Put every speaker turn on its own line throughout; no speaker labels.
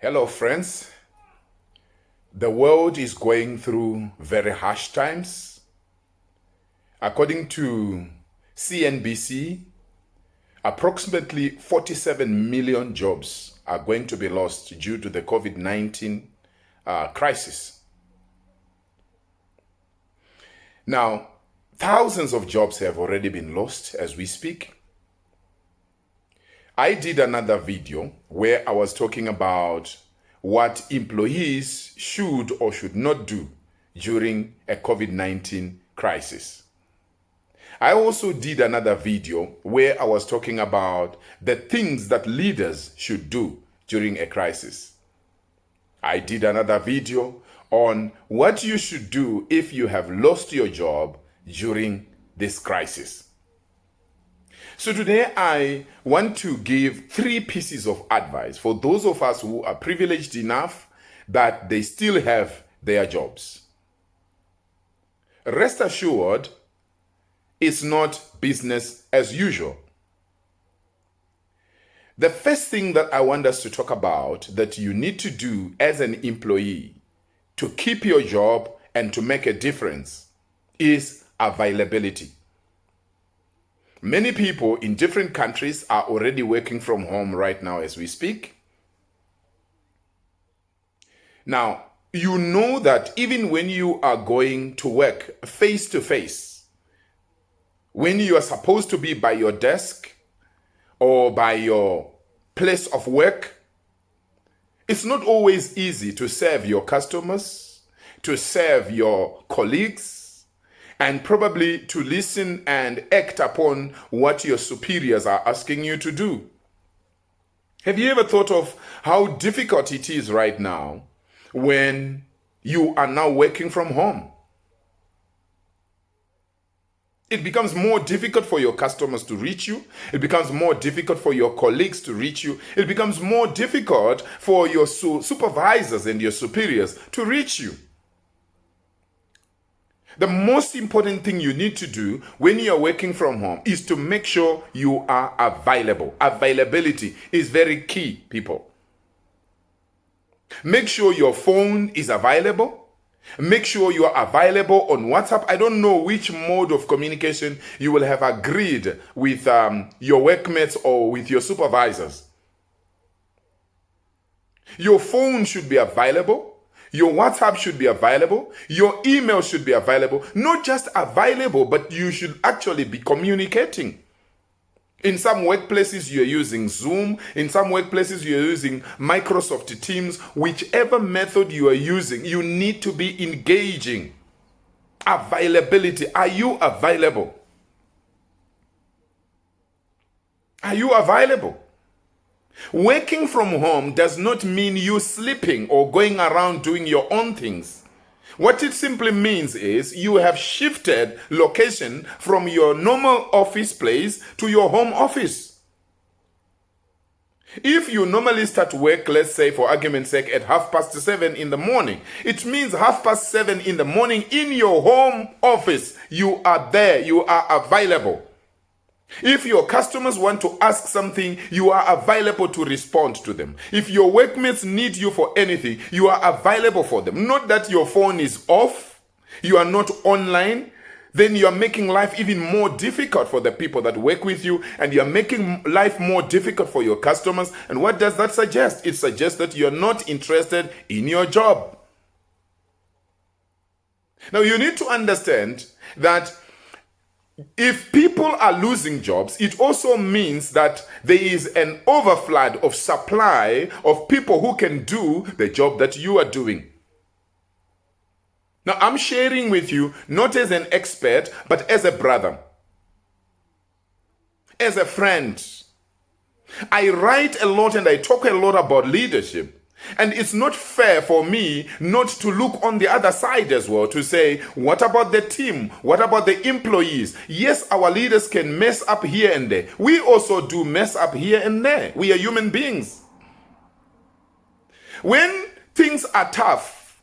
Hello, friends. The world is going through very harsh times. According to CNBC, approximately 47 million jobs are going to be lost due to the COVID-19 crisis. Now, thousands of jobs have already been lost as we speak. I did another video where I was talking about what employees should or should not do during a COVID-19 crisis. I also did another video where I was talking about the things that leaders should do during a crisis. I did another video on what you should do if you have lost your job during this crisis. So today I want to give 3 pieces of advice for those of us who are privileged enough that they still have their jobs. Rest assured, it's not business as usual. The first thing that I want us to talk about that you need to do as an employee to keep your job and to make a difference is availability. Many people in different countries are already working from home right now as we speak. Now, you know that even when you are going to work face to face, when you are supposed to be by your desk or by your place of work, it's not always easy to serve your customers, to serve your colleagues, and probably to listen and act upon what your superiors are asking you to do. Have you ever thought of how difficult it is right now when you are now working from home? It becomes more difficult for your customers to reach you. It becomes more difficult for your colleagues to reach you. It becomes more difficult for your supervisors and your superiors to reach you. The most important thing you need to do when you are working from home is to make sure you are available. Availability is very key, people. Make sure your phone is available. Make sure you are available on WhatsApp. I don't know which mode of communication you will have agreed with your workmates or with your supervisors. Your phone should be available. Your WhatsApp should be available. Your email should be available. Not just available, but you should actually be communicating. In some workplaces, you're using Zoom. In some workplaces, you're using Microsoft Teams. Whichever method you are using, you need to be engaging. Availability. Are you available? Are you available? Working from home does not mean you sleeping or going around doing your own things. What it simply means is you have shifted location from your normal office place to your home office. If you normally start work, let's say for argument's sake, at 7:30 in the morning, it means 7:30 in the morning in your home office. You are there, you are available. If your customers want to ask something, you are available to respond to them. If your workmates need you for anything, you are available for them. Not that your phone is off, you are not online, then you are making life even more difficult for the people that work with you, and you are making life more difficult for your customers. And what does that suggest? It suggests that you are not interested in your job. Now you need to understand that if people are losing jobs, it also means that there is an overflood of supply of people who can do the job that you are doing. Now, I'm sharing with you not as an expert, but as a brother, as a friend. I write a lot and I talk a lot about leadership. And it's not fair for me not to look on the other side as well, to say, what about the team? What about the employees? Yes, our leaders can mess up here and there. We also do mess up here and there. We are human beings. When things are tough,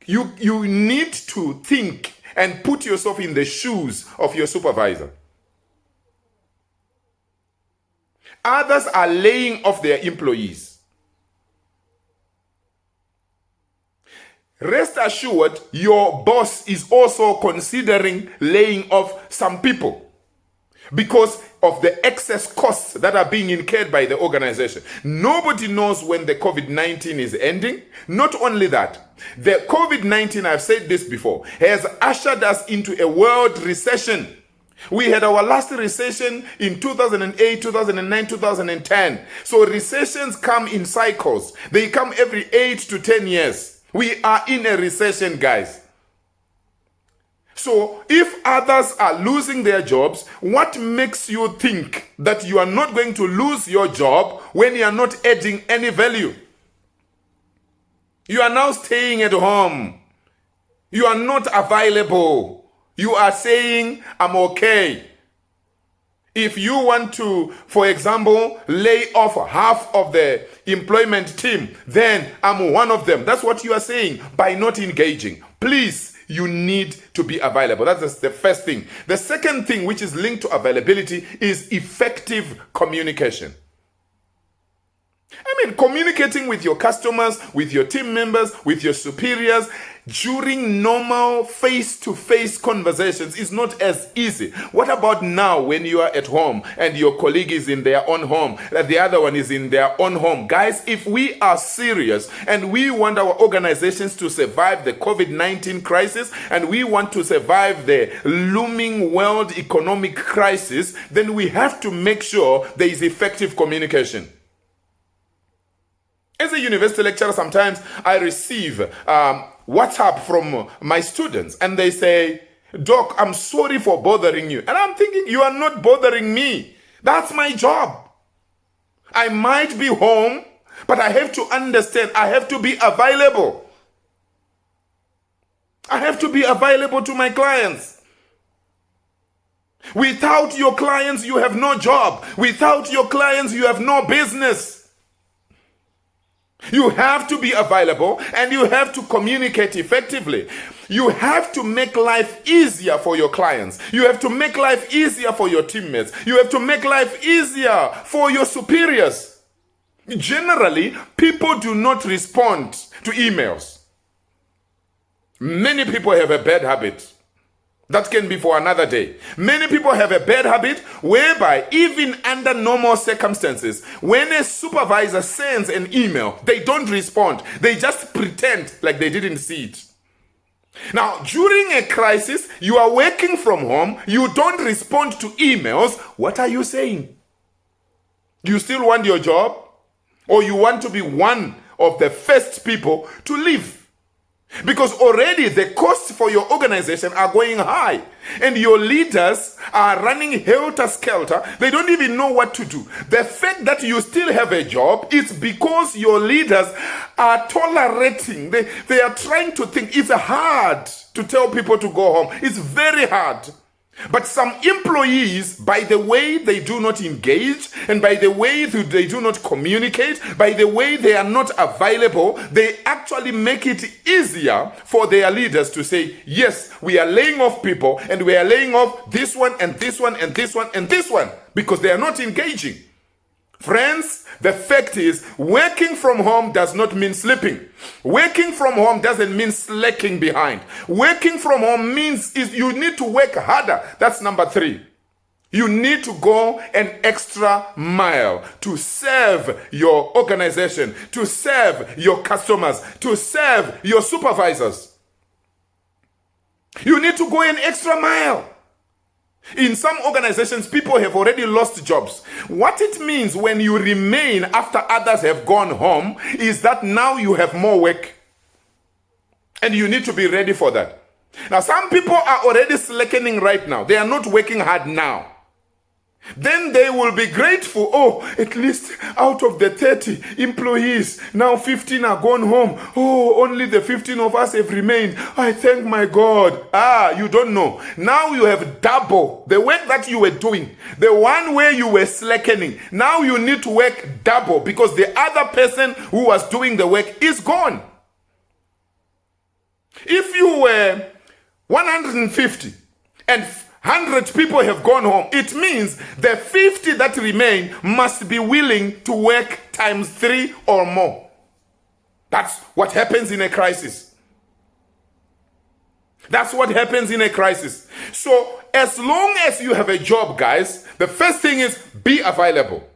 you need to think and put yourself in the shoes of your supervisor. Others are laying off their employees. rest assured your boss is also considering laying off some people because of the excess costs that are being incurred by the organization. Nobody knows when the COVID-19 is ending. Not only that, the COVID-19, I've said this before, has ushered us into a world recession. We had our last recession in 2008, 2009, 2010. So recessions come in cycles. They come every 8 to 10 years. We are in a recession, guys. So if others are losing their jobs, what makes you think that you are not going to lose your job when you are not adding any value? You are now staying at home. You are not available. You are saying, I'm okay. If you want to, for example, lay off half of the employment team, then I'm one of them. That's what you are saying by not engaging. Please, you need to be available. That's the first thing. The second thing, which is linked to availability, is effective communication. I mean, communicating with your customers, with your team members, with your superiors during normal face-to-face conversations is not as easy. What about now when you are at home and your colleague is in their own home, the other one is in their own home? Guys, if we are serious and we want our organizations to survive the COVID-19 crisis and we want to survive the looming world economic crisis, then we have to make sure there is effective communication. As a university lecturer, sometimes I receive WhatsApp from my students and they say, Doc, I'm sorry for bothering you. And I'm thinking, you are not bothering me. That's my job. I might be home, but I have to understand, I have to be available. I have to be available to my clients. Without your clients, you have no job. Without your clients, you have no business. You have to be available and you have to communicate effectively. You have to make life easier for your clients. You have to make life easier for your teammates. You have to make life easier for your superiors. Generally, people do not respond to emails. Many people have a bad habit. That can be for another day. Many people have a bad habit whereby even under normal circumstances, when a supervisor sends an email, they don't respond. They just pretend like they didn't see it. Now, during a crisis, you are working from home, you don't respond to emails. What are you saying? Do you still want your job? Or you want to be one of the first people to leave? Because already the costs for your organization are going high and your leaders are running helter-skelter. They don't even know what to do. The fact that you still have a job is because your leaders are tolerating. They are trying to think. It's hard to tell people to go home. It's very hard. But some employees, by the way they do not engage, and by the way they do not communicate, by the way they are not available, they actually make it easier for their leaders to say, yes, we are laying off people, and we are laying off this one, and this one, and this one, and this one, because they are not engaging. Friends, the fact is, working from home does not mean sleeping. Working from home doesn't mean slacking behind. Working from home means you need to work harder. That's number 3. You need to go an extra mile to serve your organization, to serve your customers, to serve your supervisors. You need to go an extra mile. In some organizations, people have already lost jobs. What it means when you remain after others have gone home is that now you have more work. And you need to be ready for that. Now, some people are already slackening right now. They are not working hard now. Then they will be grateful. Oh, at least out of the 30 employees, now 15 are gone home. Oh, only the 15 of us have remained. I thank my God. You don't know. Now you have double the work that you were doing. The one where you were slackening. Now you need to work double because the other person who was doing the work is gone. If you were 150 and 100 people have gone home, it means the 50 that remain must be willing to work times 3 or more. That's what happens in a crisis. That's what happens in a crisis. So as long as you have a job, guys, the first thing is be available.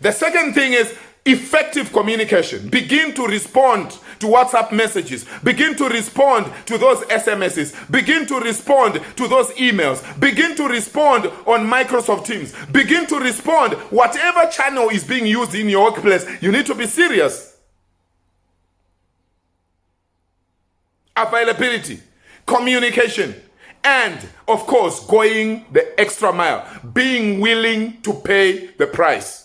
The second thing is effective communication. Begin to respond to WhatsApp messages. Begin to respond to those SMSs. Begin to respond to those emails. Begin to respond on Microsoft Teams. Begin to respond. Whatever channel is being used in your workplace, you need to be serious. Availability, communication, and of course, going the extra mile. Being willing to pay the price.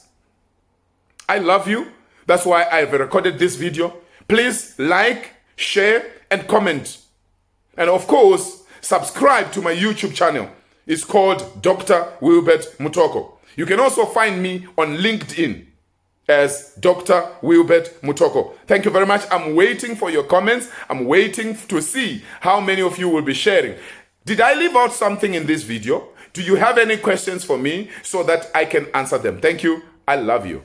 I love you. That's why I've recorded this video. Please like, share, and comment. And of course, subscribe to my YouTube channel. It's called Dr. Wilbert Mutoko. You can also find me on LinkedIn as Dr. Wilbert Mutoko. Thank you very much. I'm waiting for your comments. I'm waiting to see how many of you will be sharing. Did I leave out something in this video? Do you have any questions for me so that I can answer them? Thank you. I love you.